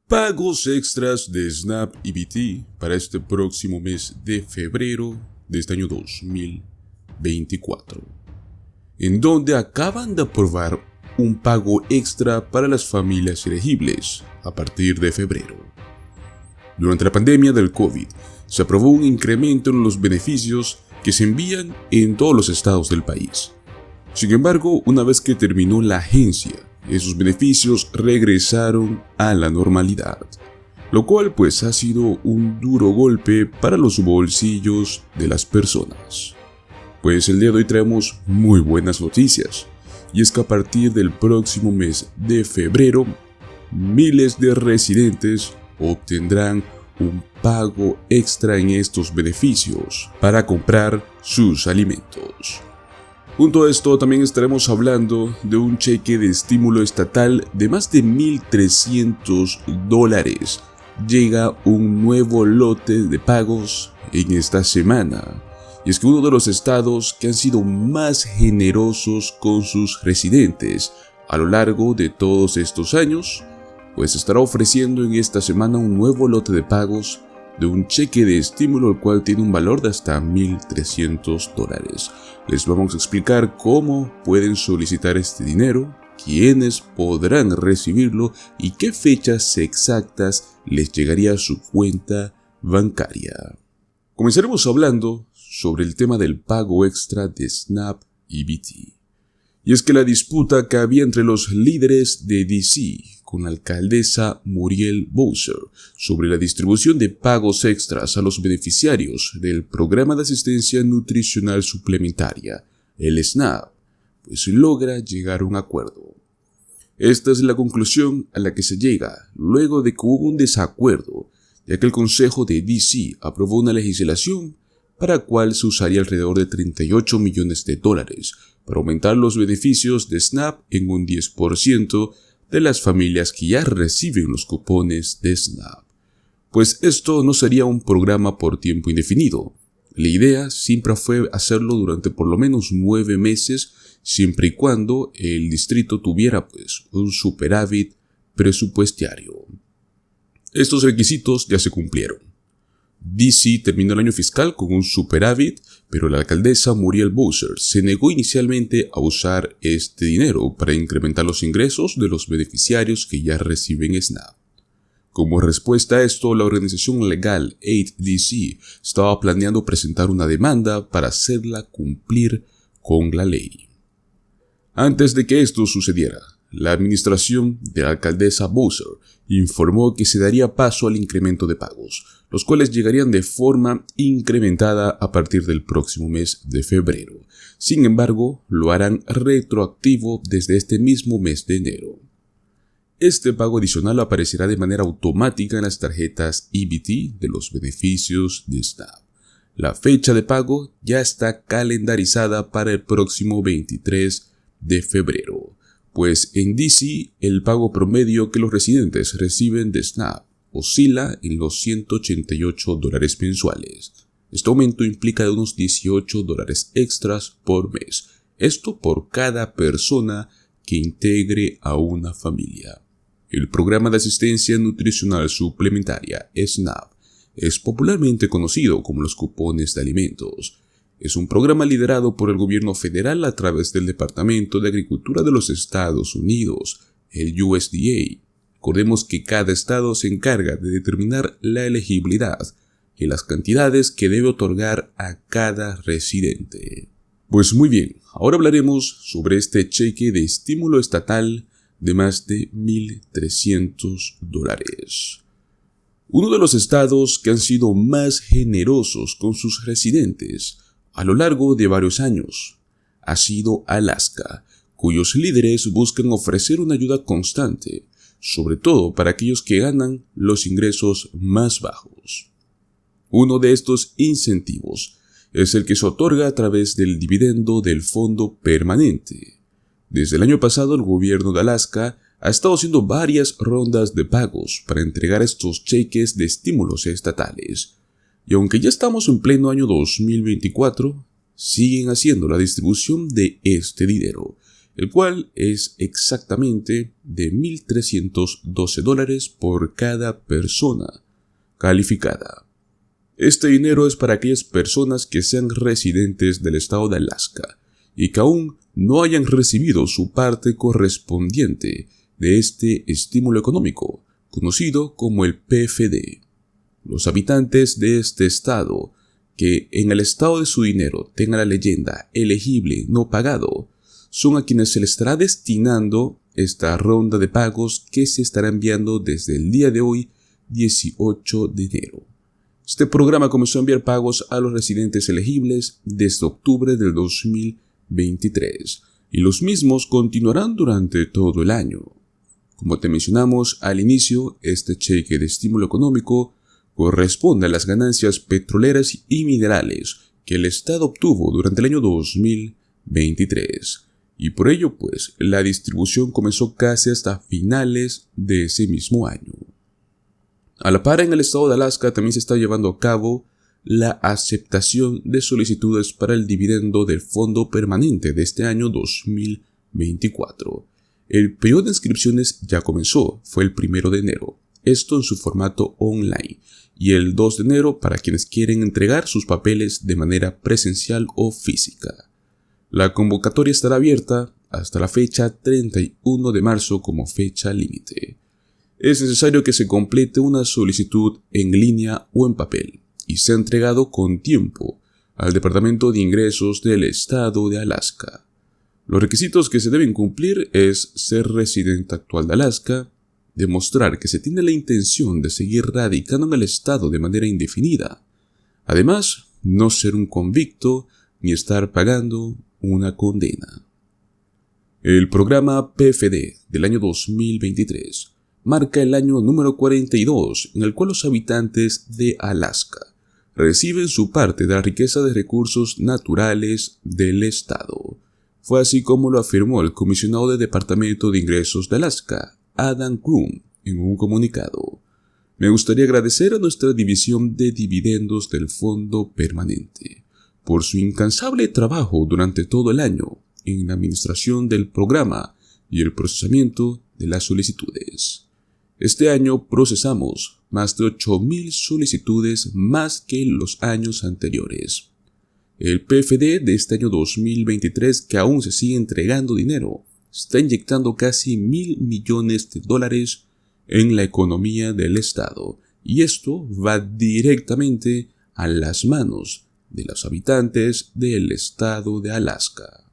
Pagos extras de Snap y BT para este próximo mes de febrero de este año 2024, en donde acaban de aprobar un pago extra para las familias elegibles a partir de febrero. Durante la pandemia del COVID, se aprobó un incremento en los beneficios que se envían en todos los estados del país. Sin embargo, una vez que terminó la agencia, esos beneficios regresaron a la normalidad, lo cual ha sido un duro golpe para los bolsillos de las personas. El día de hoy traemos muy buenas noticias, y es que a partir del próximo mes de febrero, miles de residentes obtendrán un pago extra en estos beneficios para comprar sus alimentos. Junto a esto, también estaremos hablando de un cheque de estímulo estatal de más de $1,300. Llega un nuevo lote de pagos en esta semana. Y es que uno de los estados que han sido más generosos con sus residentes a lo largo de todos estos años, estará ofreciendo en esta semana un nuevo lote de pagos de un cheque de estímulo, el cual tiene un valor de hasta $1,300. Les vamos a explicar cómo pueden solicitar este dinero, quiénes podrán recibirlo y qué fechas exactas les llegaría a su cuenta bancaria. Comenzaremos hablando sobre el tema del pago extra de Snap y BT. Y es que la disputa que había entre los líderes de DC con la alcaldesa Muriel Bowser sobre la distribución de pagos extras a los beneficiarios del Programa de Asistencia Nutricional Suplementaria, el SNAP, logra llegar a un acuerdo. Esta es la conclusión a la que se llega luego de que hubo un desacuerdo, ya que el Consejo de DC aprobó una legislación para la cual se usaría alrededor de $38 millones para aumentar los beneficios de SNAP en un 10% de las familias que ya reciben los cupones de SNAP. Esto no sería un programa por tiempo indefinido. La idea siempre fue hacerlo durante por lo menos 9 meses, siempre y cuando el distrito tuviera un superávit presupuestario. Estos requisitos ya se cumplieron. DC terminó el año fiscal con un superávit, pero la alcaldesa Muriel Bowser se negó inicialmente a usar este dinero para incrementar los ingresos de los beneficiarios que ya reciben SNAP. Como respuesta a esto, la organización legal Aid DC estaba planeando presentar una demanda para hacerla cumplir con la ley. Antes de que esto sucediera, la administración de la alcaldesa Bowser informó que se daría paso al incremento de pagos, los cuales llegarían de forma incrementada a partir del próximo mes de febrero. Sin embargo, lo harán retroactivo desde este mismo mes de enero. Este pago adicional aparecerá de manera automática en las tarjetas EBT de los beneficios de SNAP. La fecha de pago ya está calendarizada para el próximo 23 de febrero. En DC, el pago promedio que los residentes reciben de SNAP oscila en los $188 mensuales. Este aumento implica de unos $18 extras por mes. Esto por cada persona que integre a una familia. El Programa de Asistencia Nutricional Suplementaria, SNAP, es popularmente conocido como los cupones de alimentos. Es un programa liderado por el gobierno federal a través del Departamento de Agricultura de los Estados Unidos, el USDA. Recordemos que cada estado se encarga de determinar la elegibilidad y las cantidades que debe otorgar a cada residente. Muy bien, ahora hablaremos sobre este cheque de estímulo estatal de más de $1,300. Uno de los estados que han sido más generosos con sus residentes a lo largo de varios años ha sido Alaska, cuyos líderes buscan ofrecer una ayuda constante, sobre todo para aquellos que ganan los ingresos más bajos. Uno de estos incentivos es el que se otorga a través del dividendo del fondo permanente. Desde el año pasado, el gobierno de Alaska ha estado haciendo varias rondas de pagos para entregar estos cheques de estímulos estatales. Y aunque ya estamos en pleno año 2024, siguen haciendo la distribución de este dinero. el cual es exactamente de $1,312 por cada persona calificada. Este dinero es para aquellas personas que sean residentes del estado de Alaska y que aún no hayan recibido su parte correspondiente de este estímulo económico, conocido como el PFD. Los habitantes de este estado que en el estado de su dinero tenga la leyenda elegible no pagado, son a quienes se les estará destinando esta ronda de pagos que se estará enviando desde el día de hoy, 18 de enero. Este programa comenzó a enviar pagos a los residentes elegibles desde octubre del 2023 y los mismos continuarán durante todo el año. Como te mencionamos al inicio, este cheque de estímulo económico corresponde a las ganancias petroleras y minerales que el Estado obtuvo durante el año 2023. Y por ello, la distribución comenzó casi hasta finales de ese mismo año. A la par, en el estado de Alaska también se está llevando a cabo la aceptación de solicitudes para el dividendo del fondo permanente de este año 2024. El periodo de inscripciones ya comenzó, fue el 1 de enero, esto en su formato online, y el 2 de enero para quienes quieren entregar sus papeles de manera presencial o física. La convocatoria estará abierta hasta la fecha 31 de marzo como fecha límite. Es necesario que se complete una solicitud en línea o en papel y sea entregado con tiempo al Departamento de Ingresos del Estado de Alaska. Los requisitos que se deben cumplir es ser residente actual de Alaska, demostrar que se tiene la intención de seguir radicando en el estado de manera indefinida, además, no ser un convicto ni estar pagando una condena. El programa PFD del año 2023 marca el año número 42 en el cual los habitantes de Alaska reciben su parte de la riqueza de recursos naturales del estado. Fue así como lo afirmó el comisionado del Departamento de Ingresos de Alaska, Adam Krum, en un comunicado. Me gustaría agradecer a nuestra división de dividendos del Fondo Permanente por su incansable trabajo durante todo el año en la administración del programa y el procesamiento de las solicitudes. Este año procesamos más de 8,000 solicitudes más que en los años anteriores. El PFD de este año 2023, que aún se sigue entregando dinero, está inyectando casi $1,000 millones en la economía del estado, y esto va directamente a las manos de los habitantes del estado de Alaska.